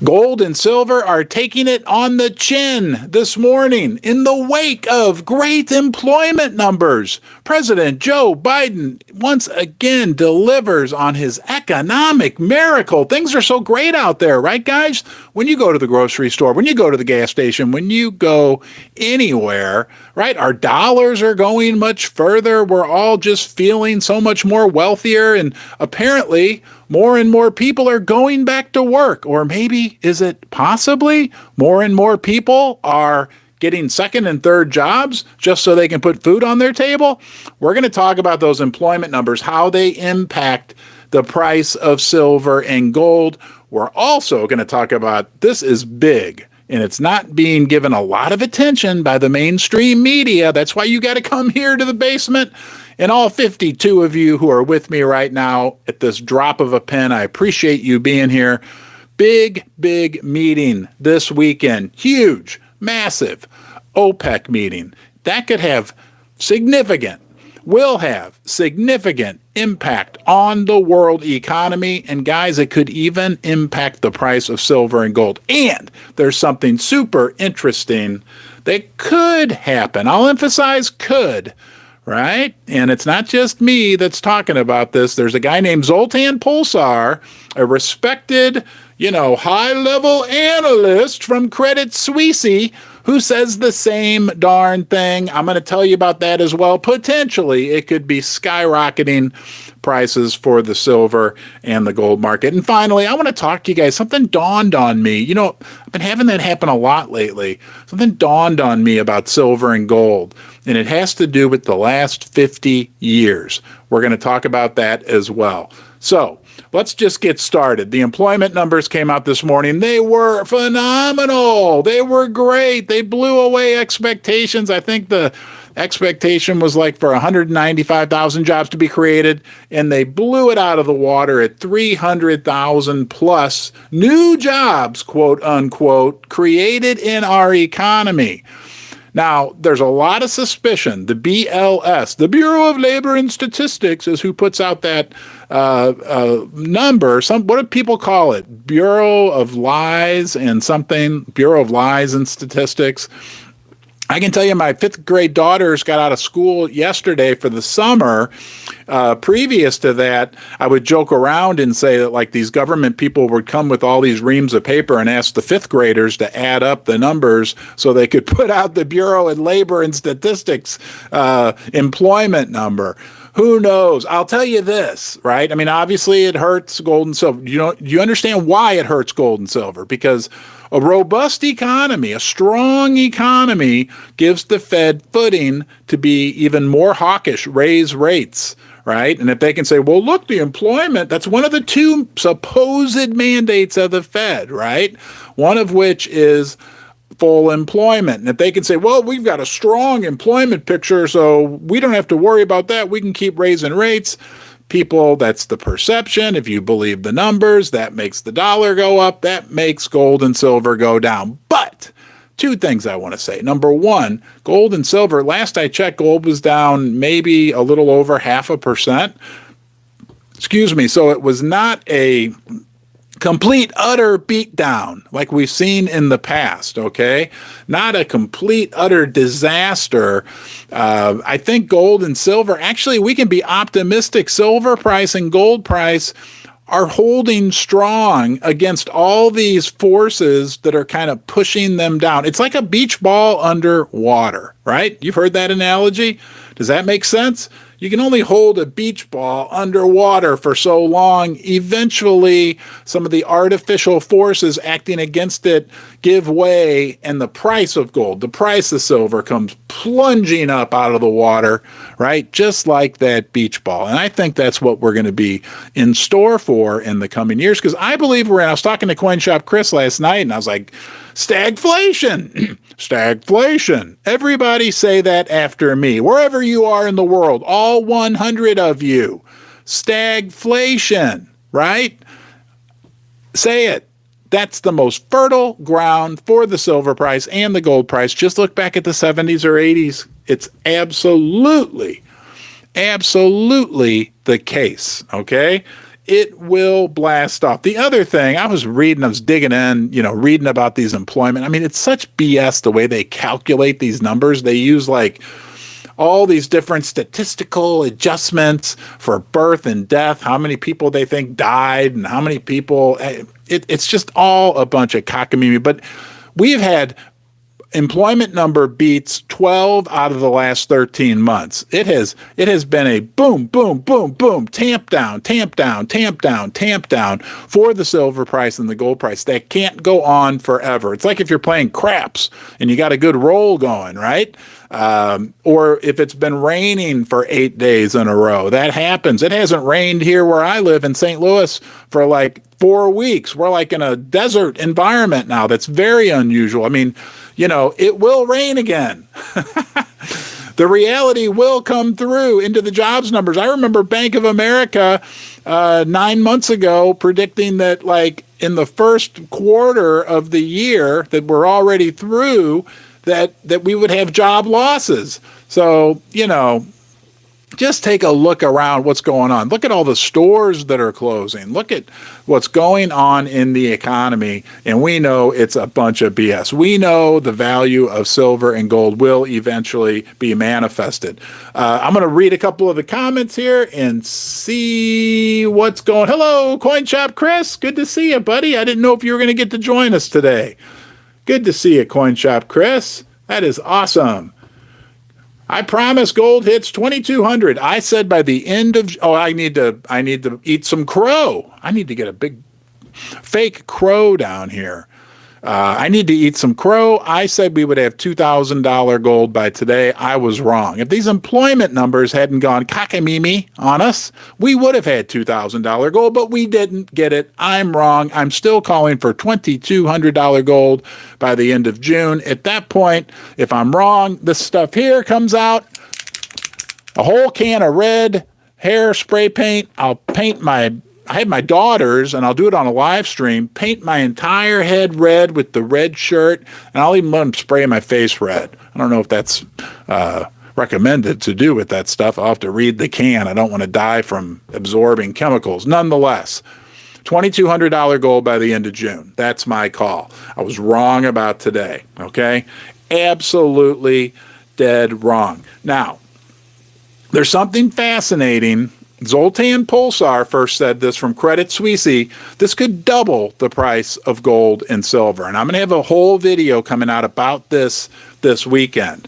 Gold and silver are taking it on the chin this morning in the wake of great employment numbers. President Joe Biden once again delivers on his economic miracle. Things are so great out there, right, guys? When you go to the grocery store, when you go to the gas station, when you go anywhere, right, our dollars are going much further. We're all just feeling so much more wealthier, and apparently more and more people are going back to work. Or maybe, is it possibly more and more people are getting second and third jobs just so they can put food on their table? We're going to talk about those employment numbers, how they impact the price of silver and gold. We're also going to talk about, this is big, and it's not being given a lot of attention by the mainstream media. That's why you got to come here to the basement. And all 52 of you who are with me right now at this drop of a pen, I appreciate you being here. Big meeting this weekend. Huge, massive OPEC meeting. That could have will have significant impact on the world economy. And guys, it could even impact the price of silver and gold. And there's something super interesting that could happen. I'll emphasize could. Right? And it's not just me that's talking about this. There's a guy named Zoltan Pulsar, a respected, high-level analyst from Credit Suisse, who says the same darn thing. I'm going to tell you about that as well. Potentially, it could be skyrocketing prices for the silver and the gold market. And finally, I want to talk to you guys. Something dawned on me. I've been having that happen a lot lately. Something dawned on me about silver and gold, and it has to do with the last 50 years. We're going to talk about that as well. So let's just get started. The employment numbers came out this morning. They were phenomenal. They were great. They blew away expectations. I think the expectation was like for 195,000 jobs to be created, and they blew it out of the water at 300,000 plus new jobs, quote unquote, created in our economy. Now, there's a lot of suspicion. The BLS, the Bureau of Labor and Statistics, is who puts out that number. What do people call it? Bureau of Lies and something. Bureau of Lies and Statistics. I can tell you my 5th grade daughters got out of school yesterday for the summer. Previous to that, I would joke around and say that like these government people would come with all these reams of paper and ask the 5th graders to add up the numbers so they could put out the Bureau of Labor and Statistics employment number. Who knows? I'll tell you this, right? I mean, obviously it hurts gold and silver. You understand why it hurts gold and silver? Because a robust economy, a strong economy, gives the Fed footing to be even more hawkish, raise rates, right? And if they can say, well, look, the employment, that's one of the 2 supposed mandates of the Fed, right? One of which is full employment. And if they can say, well, we've got a strong employment picture, so we don't have to worry about that. We can keep raising rates. People, that's the perception. If you believe the numbers, that makes the dollar go up. That makes gold and silver go down. But 2 things I want to say. Number 1, gold and silver. Last I checked, gold was down maybe a little over 0.5%. Excuse me. So it was not a complete, utter beatdown like we've seen in the past, okay? Not a complete, utter disaster. I think gold and silver, actually, we can be optimistic. Silver price and gold price are holding strong against all these forces that are kind of pushing them down. It's like a beach ball under water, right? You've heard that analogy? Does that make sense? You can only hold a beach ball underwater for so long. Eventually, some of the artificial forces acting against it give way, and the price of gold, the price of silver comes plunging up out of the water, right? Just like that beach ball. And I think that's what we're going to be in store for in the coming years, because I believe I was talking to CoinShop Chris last night, and I was like, stagflation, stagflation. Everybody say that after me, wherever you are in the world, all 100 of you. Stagflation, right? Say it. That's the most fertile ground for the silver price and the gold price. Just look back at the 70s or 80s. It's absolutely the case, okay? it will blast off. The other thing, I was digging in, reading about these employment. I mean, it's such BS the way they calculate these numbers. They use like all these different statistical adjustments for birth and death, how many people they think died and how many people. It's just all a bunch of cockamamie. But we've had employment number beats 12 out of the last 13 months. It has been a boom, boom, boom, boom, tamp down for the silver price and the gold price. That can't go on forever. It's like if you're playing craps and you got a good roll going, right? Or if it's been raining for 8 days in a row. That happens. It hasn't rained here where I live in St. Louis for like 4 weeks. We're like in a desert environment now. That's very unusual. I mean, it will rain again. The reality will come through into the jobs numbers. I remember Bank of America 9 months ago predicting that like in the first quarter of the year that we're already through, that we would have job losses. So, just take a look around what's going on. Look at all the stores that are closing. Look at what's going on in the economy, and we know it's a bunch of BS. We know the value of silver and gold will eventually be manifested. I'm going to read a couple of the comments here and see what's going on. Hello, Coin Shop Chris. Good to see you, buddy. I didn't know if you were going to get to join us today. Good to see you, Coin Shop Chris. That is awesome. I promise gold hits 2,200. I said by the end of I need to eat some crow. I need to get a big fake crow down here. I need to eat some crow. I said we would have $2,000 gold by today. I was wrong. If these employment numbers hadn't gone cockamamie on us, we would have had $2,000 gold, but we didn't get it. I'm wrong. I'm still calling for $2,200 gold by the end of June. At that point, if I'm wrong, this stuff here comes out, a whole can of red hair spray paint. I have my daughters, and I'll do it on a live stream, paint my entire head red with the red shirt, and I'll even let them spray my face red. I don't know if that's recommended to do with that stuff. I'll have to read the can. I don't want to die from absorbing chemicals. Nonetheless, $2,200 gold by the end of June. That's my call. I was wrong about today, okay? Absolutely dead wrong. Now, there's something fascinating. Zoltan Pulsar first said this from Credit Suisse. This could double the price of gold and silver. And I'm going to have a whole video coming out about this weekend.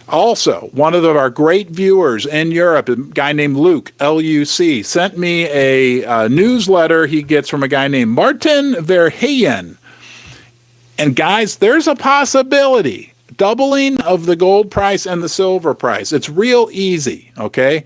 Also, one of our great viewers in Europe, a guy named Luke, L-U-C, sent me a newsletter he gets from a guy named Martin Verheyen. And guys, there's a possibility. Doubling of the gold price and the silver price. It's real easy, okay?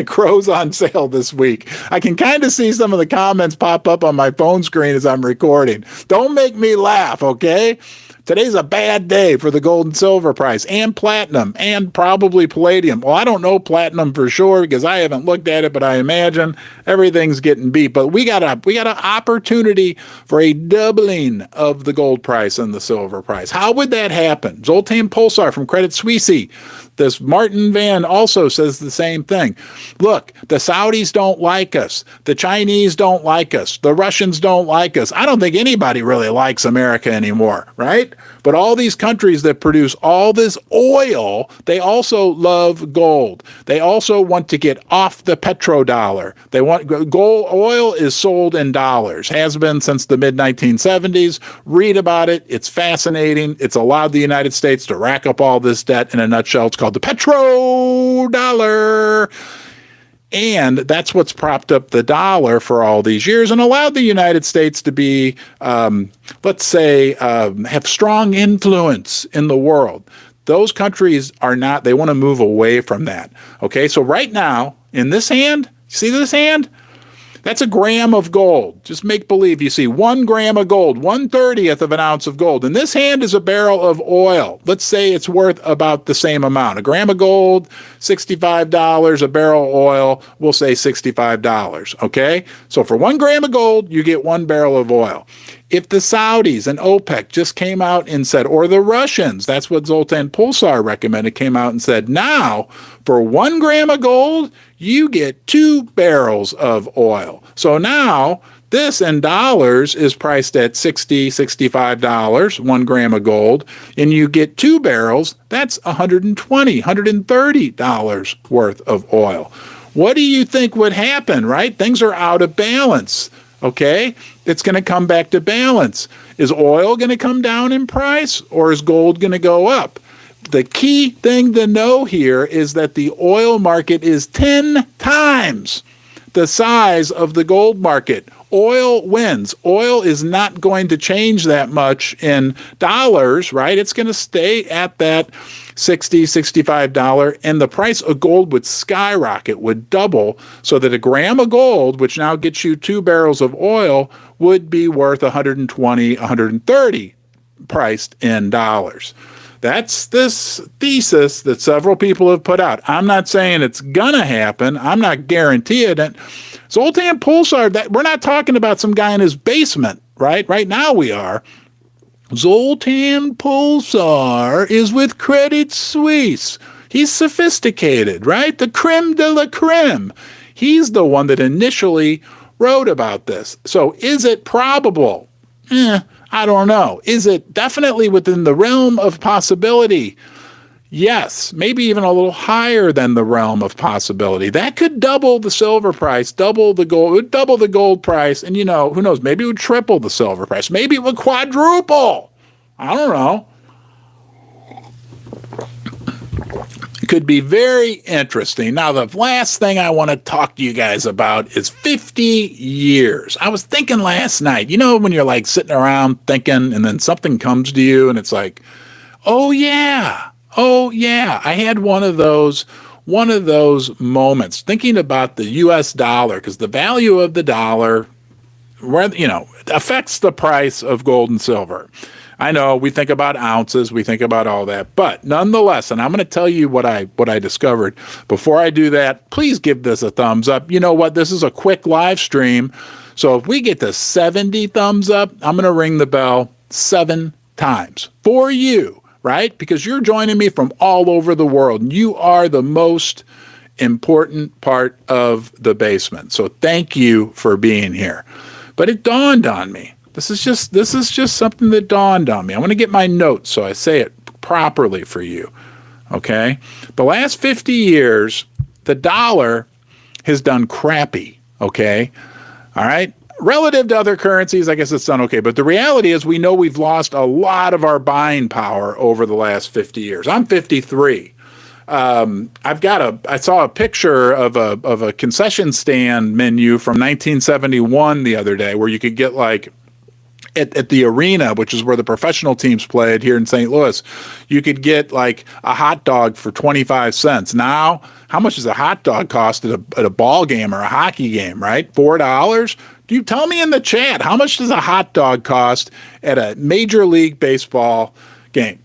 Crow's on sale this week. I can kind of see some of the comments pop up on my phone screen as I'm recording. Don't make me laugh, okay? Today's a bad day for the gold and silver price and platinum and probably palladium. Well, I don't know platinum for sure because I haven't looked at it, but I imagine everything's getting beat. But we got an opportunity for a doubling of the gold price and the silver price. How would that happen? Zoltan Pulsar from Credit Suisse. This Martin Van also says the same thing. Look, the Saudis don't like us. The Chinese don't like us. The Russians don't like us. I don't think anybody really likes America anymore, right? But all these countries that produce all this oil, they also love gold. They also want to get off the petrodollar. They want gold. Oil is sold in dollars, has been since the mid-1970s. Read about it. It's fascinating. It's allowed the United States to rack up all this debt. In a nutshell, it's called the petrodollar. And that's what's propped up the dollar for all these years and allowed the United States to be, let's say, have strong influence in the world. Those countries are not, they want to move away from that. Okay, so right now, in this hand, see this hand? That's a gram of gold. Just make believe you see 1 gram of gold, 1/30th of an ounce of gold. And this hand is a barrel of oil. Let's say it's worth about the same amount. A gram of gold, $65. A barrel of oil, we'll say $65. Okay? So for 1 gram of gold, you get 1 barrel of oil. If the Saudis and OPEC just came out and said, or the Russians, that's what Zoltan Pulsar recommended, came out and said, now for 1 gram of gold, you get 2 barrels of oil. So now this in dollars is priced at $60, $65, 1 gram of gold, and you get 2 barrels, that's $120, $130 worth of oil. What do you think would happen, right? Things are out of balance, okay? It's going to come back to balance. Is oil going to come down in price, or is gold going to go up? The key thing to know here is that the oil market is 10 times the size of the gold market. Oil wins. Oil is not going to change that much in dollars, right? It's going to stay at that $60, $65, and the price of gold would skyrocket, would double, so that a gram of gold, which now gets you 2 barrels of oil, would be worth $120, $130 priced in dollars. That's this thesis that several people have put out. I'm not saying it's gonna happen. I'm not guaranteeing it. Zoltan Pulsar, that we're not talking about some guy in his basement, right? Right now we are. Zoltan Pulsar is with Credit Suisse. He's sophisticated, right? The creme de la creme. He's the one that initially wrote about this. So is it probable? I don't know. Is it definitely within the realm of possibility? Yes, maybe even a little higher than the realm of possibility. That could double the silver price, double the gold price, and who knows, maybe it would triple the silver price. Maybe it would quadruple. I don't know. It could be very interesting. Now, the last thing I want to talk to you guys about is 50 years. I was thinking last night, when you're like sitting around thinking and then something comes to you and it's like, oh yeah, I had one of those moments thinking about the US dollar, because the value of the dollar, affects the price of gold and silver. I know we think about ounces, we think about all that, but nonetheless, and I'm going to tell you what I discovered. Before I do that, please give this a thumbs up. You know what? This is a quick live stream. So if we get to 70 thumbs up, I'm going to ring the bell 7 times for you, right? Because you're joining me from all over the world. You are the most important part of the basement. So thank you for being here. But it dawned on me. This is just something that dawned on me. I want to get my notes so I say it properly for you. Okay? The last 50 years, the dollar has done crappy. Okay? All right? Relative to other currencies, I guess it's done okay. But the reality is we know we've lost a lot of our buying power over the last 50 years. I'm 53. I saw a picture of a concession stand menu from 1971 the other day, where you could get like at the arena, which is where the professional teams played here in St. Louis, you could get like a hot dog for 25 cents. Now, how much does a hot dog cost at a ball game or a hockey game, right? $4? You tell me in the chat, how much does a hot dog cost at a Major League Baseball game,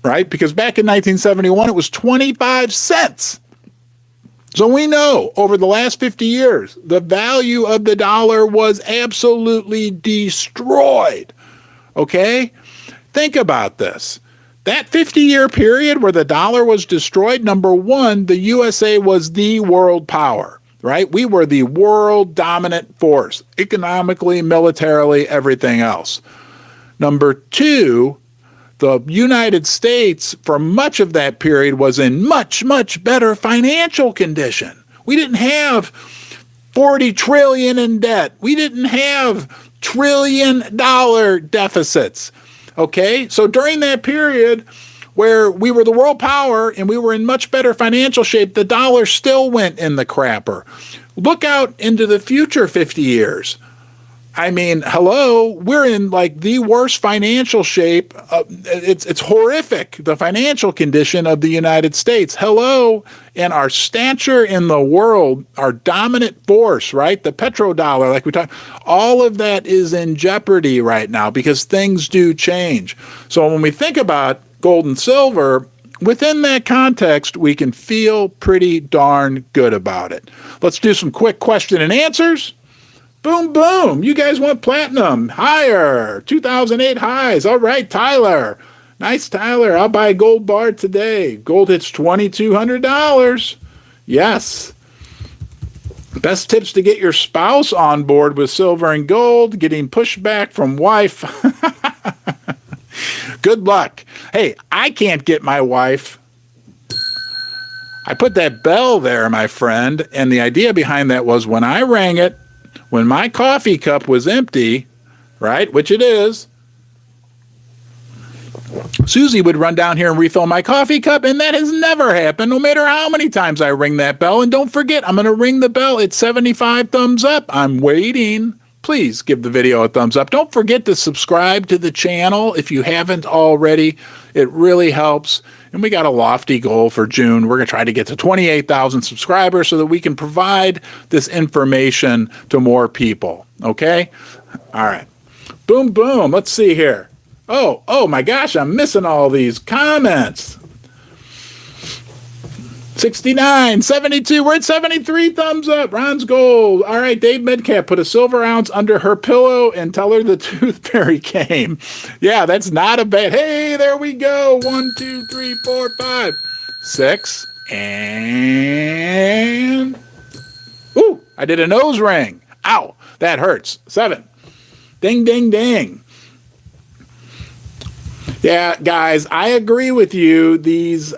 right? Because back in 1971, it was 25 cents. So we know over the last 50 years, the value of the dollar was absolutely destroyed. Okay? Think about this. That 50-year period where the dollar was destroyed, number one, the USA was the world power, right? We were the world dominant force, economically, militarily, everything else. Number two, the United States, for much of that period, was in much, much better financial condition. We didn't have $40 trillion in debt. We didn't have $1 trillion deficits. Okay? So during that period where we were the world power and we were in much better financial shape, the dollar still went in the crapper. Look out into the future 50 years. I mean, hello, we're in like the worst financial shape. It's horrific, the financial condition of the United States. Hello, and our stature in the world, our dominant force, right? The petrodollar, like we talked, all of that is in jeopardy right now because things do change. So when we think about gold and silver, within that context, we can feel pretty darn good about it. Let's do some quick question and answers. Boom, boom. You guys want platinum. Higher. 2008 highs. All right, Tyler. Nice, Tyler. I'll buy a gold bar today. Gold hits $2,200. Yes. Best tips to get your spouse on board with silver and gold. Getting pushback from wife. Good luck. Hey, I can't get my wife. I put that bell there, my friend, and the idea behind that was when I rang it, when my coffee cup was empty, right, which it is, Susie would run down here and refill my coffee cup, and that has never happened, no matter how many times I ring that bell. And don't forget, I'm going to ring the bell. It's 75 thumbs up. I'm waiting. Please give the video a thumbs up. Don't forget to subscribe to the channel if you haven't already. It really helps. And we got a lofty goal for June. We're going to try to get to 28,000 subscribers so that we can provide this information to more people. Okay? All right. Boom, boom. Let's see here. Oh my gosh, I'm missing all these comments. 69, 72, we're at 73 thumbs up. Ron's gold. All right, Dave Medcap, put a silver ounce under her pillow and tell her the tooth fairy came. Yeah, that's not a bad. Hey, there we go. 1, 2, 3, 4, 5, 6, and ooh, I did a nose ring. Ow, that hurts. 7. Ding, ding, ding. Yeah, guys, I agree with you. These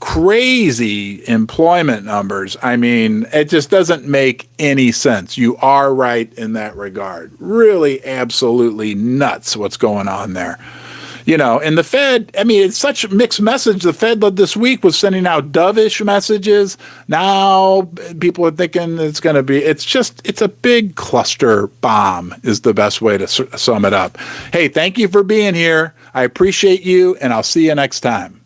crazy employment numbers, I mean, it just doesn't make any sense. You are right in that regard. Really, absolutely nuts what's going on there. You know, and the Fed, I mean, it's such a mixed message. The Fed this week was sending out dovish messages. Now people are thinking it's going to be, it's a big cluster bomb is the best way to sum it up. Hey, thank you for being here. I appreciate you, and I'll see you next time.